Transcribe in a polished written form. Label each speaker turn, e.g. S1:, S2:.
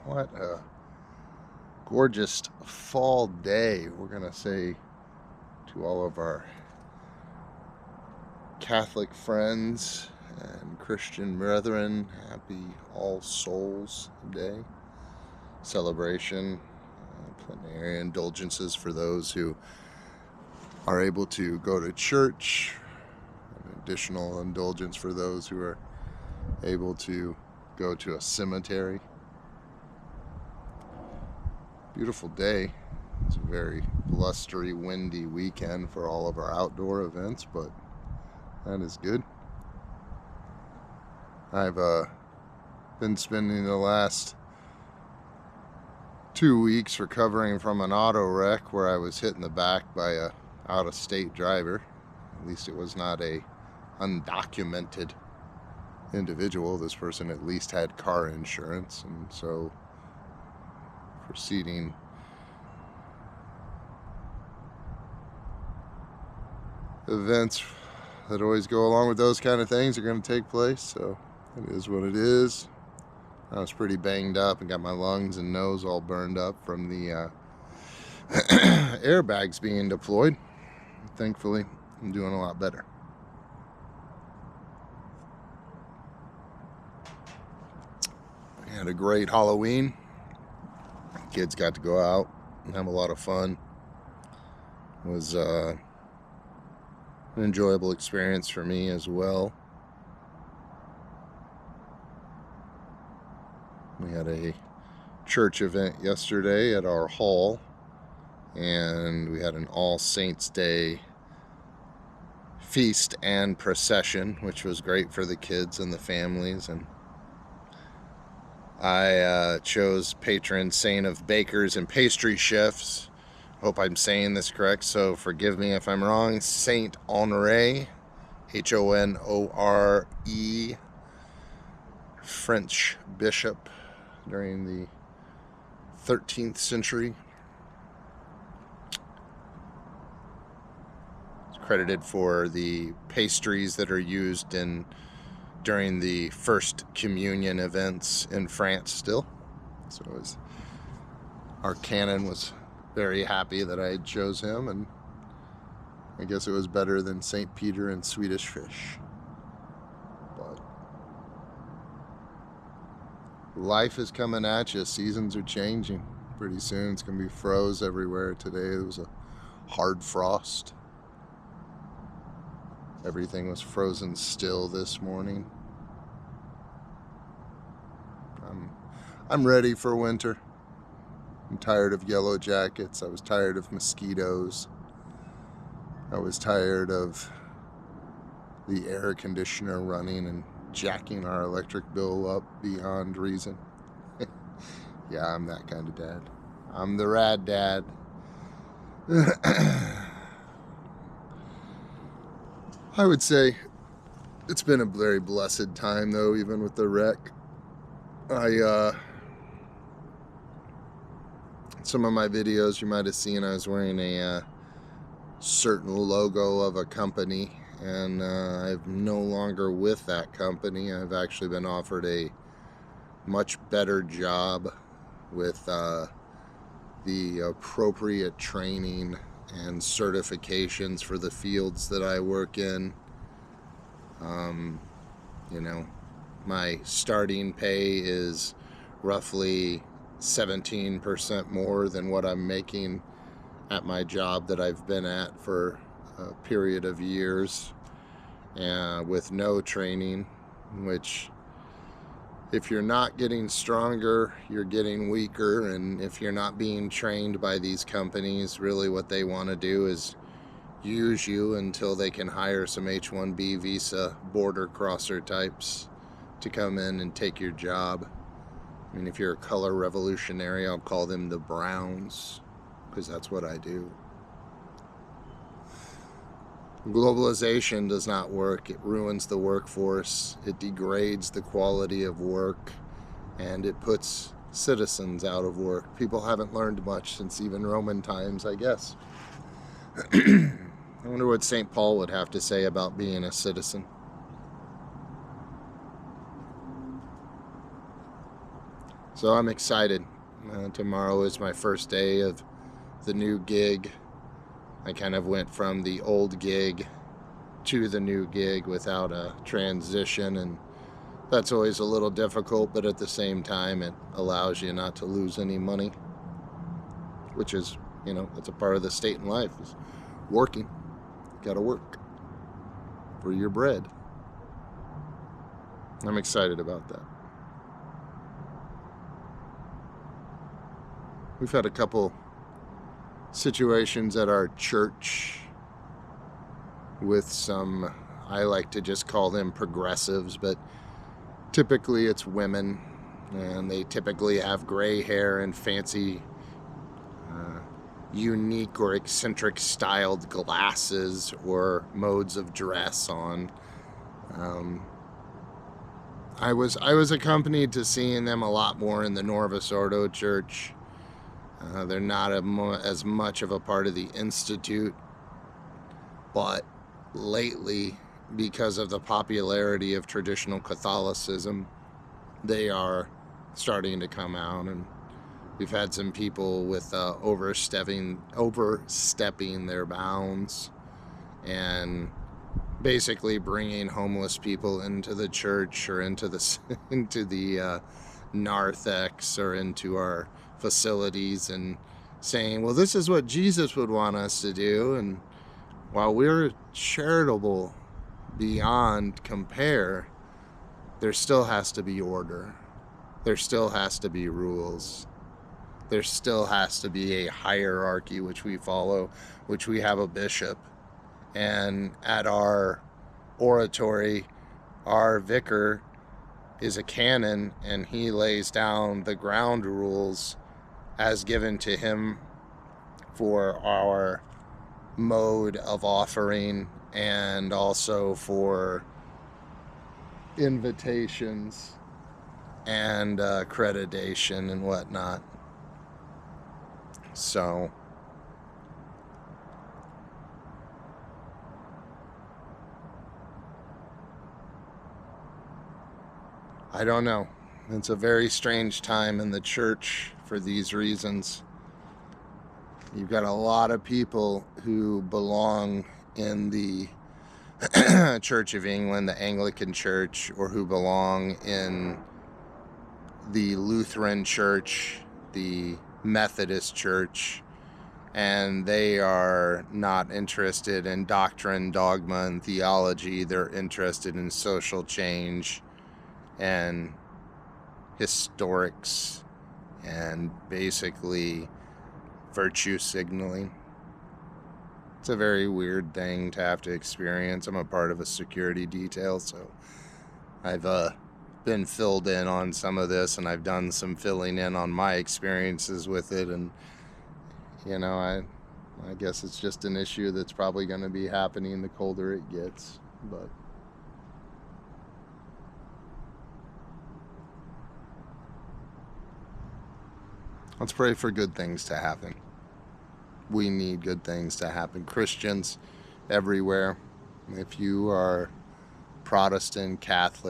S1: What a gorgeous fall day. We're going to say to all of our Catholic friends and Christian brethren, happy All Souls Day celebration. Plenary indulgences for those who are able to go to church. An additional indulgence for those who are able to go to a cemetery. Beautiful day. It's a very blustery, windy weekend for all of our outdoor events, but that is good. I've been spending the last 2 weeks recovering from an auto wreck where I was hit in the back by a out-of-state driver. At least it was not a undocumented individual. This person at least had car insurance, and so proceeding events that always go along with those kind of things are going to take place, so it is what it is. I was pretty banged up and got my lungs and nose all burned up from the airbags being deployed. Thankfully, I'm doing a lot better. I had a great Halloween. Kids got to go out and have a lot of fun. It was an enjoyable experience for me as well. We had a church event yesterday at our hall, and we had an All Saints Day feast and procession, which was great for the kids and the families. And I chose patron saint of bakers and pastry chefs. Hope I'm saying this correct, so forgive me if I'm wrong. Saint Honore, Honore, French bishop during the 13th century. He's credited for the pastries that are used during the First Communion events in France still. So our canon was very happy that I chose him, and I guess it was better than St. Peter and Swedish fish. But life is coming at you. Seasons are changing. Pretty soon it's going to be froze everywhere. Today it was a hard frost. Everything was frozen still this morning. I'm ready for winter. I'm tired of yellow jackets. I was tired of mosquitoes. I was tired of the air conditioner running and jacking our electric bill up beyond reason. Yeah, I'm that kind of dad. I'm the RadDad. I would say it's been a very blessed time, though, even with the wreck. Some of my videos you might have seen, I was wearing a certain logo of a company, and I'm no longer with that company. I've actually been offered a much better job with the appropriate training and certifications for the fields that I work in. My starting pay is roughly 17% more than what I'm making at my job that I've been at for a period of years, with no training, which if you're not getting stronger, you're getting weaker. And if you're not being trained by these companies, really what they want to do is use you until they can hire some H-1B visa border crosser types to come in and take your job. I mean, if you're a color revolutionary, I'll call them the Browns, because that's what I do. Globalization does not work. It ruins the workforce. It degrades the quality of work, and it puts citizens out of work. People haven't learned much since even Roman times, I guess. I wonder what St. Paul would have to say about being a citizen. So I'm excited. Tomorrow is my first day of the new gig. I kind of went from the old gig to the new gig without a transition, and that's always a little difficult, but at the same time it allows you not to lose any money, which is, it's a part of the state in life, is working. You gotta work for your bread. I'm excited about that. We've had a couple situations at our church with some, I like to just call them progressives, but typically it's women, and they typically have gray hair and fancy, unique or eccentric styled glasses or modes of dress on. I was accompanied to seeing them a lot more in the Norvis Ordo Church. They're not as much of a part of the Institute, but lately, because of the popularity of traditional Catholicism, they are starting to come out, and we've had some people with overstepping their bounds and basically bringing homeless people into the church or into the narthex or into our facilities and saying, well, this is what Jesus would want us to do. And while we're charitable beyond compare, there still has to be order. There still has to be rules. There still has to be a hierarchy which we follow, which we have a bishop. And at our oratory, our vicar is a canon, and he lays down the ground rules as given to him for our mode of offering, and also for invitations and accreditation and whatnot. So I don't know. It's a very strange time in the church for these reasons. You've got a lot of people who belong in the Church of England, the Anglican Church, or who belong in the Lutheran Church, the Methodist Church, and they are not interested in doctrine, dogma, and theology. They're interested in social change and historics and basically virtue signaling. It's a very weird thing to have to experience. I'm a part of a security detail, so I've been filled in on some of this, and I've done some filling in on my experiences with it, and I guess it's just an issue that's probably going to be happening the colder it gets. But let's pray for good things to happen. We need good things to happen. Christians everywhere, if you are Protestant, Catholic,